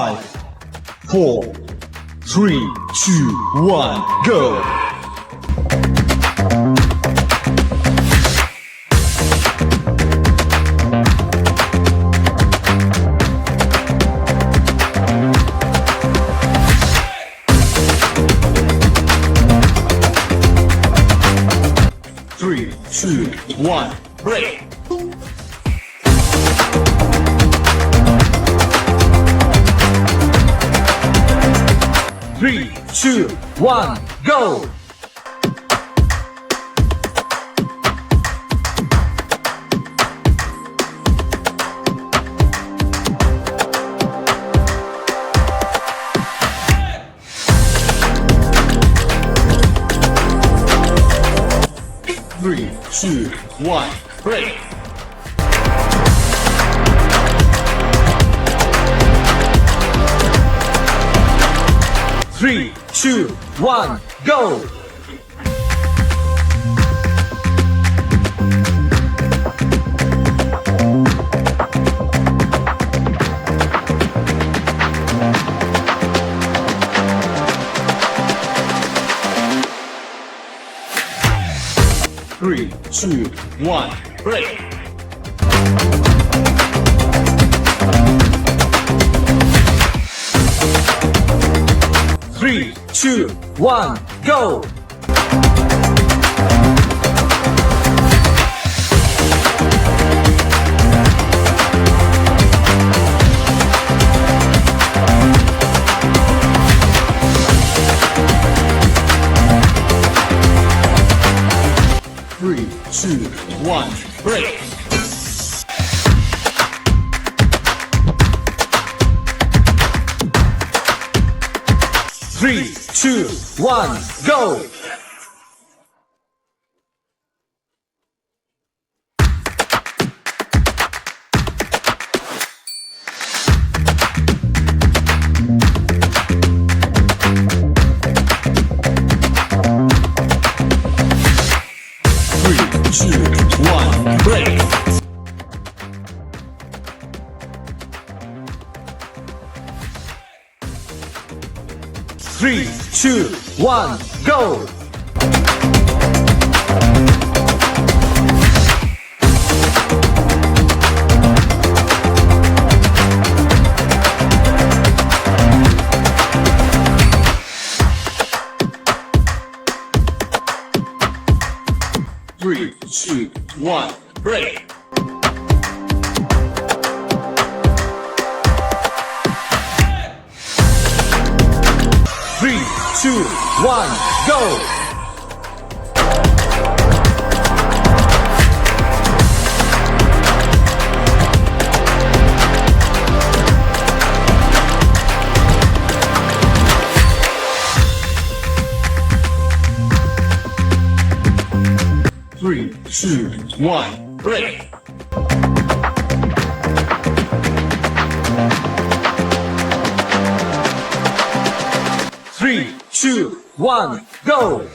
5, 4, 3, 2, 1, go! Three, two, one, break! Three, two, one, go! Three, two, one, break! Three, two, one, go! Three, two, one, break! Three, two, one, go! Three, two, one, break! Three, two, one, go! Three, two, one, break! Three, two, one, go! Three, two, one, break! Three, two, one, go! Three, two, one, break! Three, two, one, go!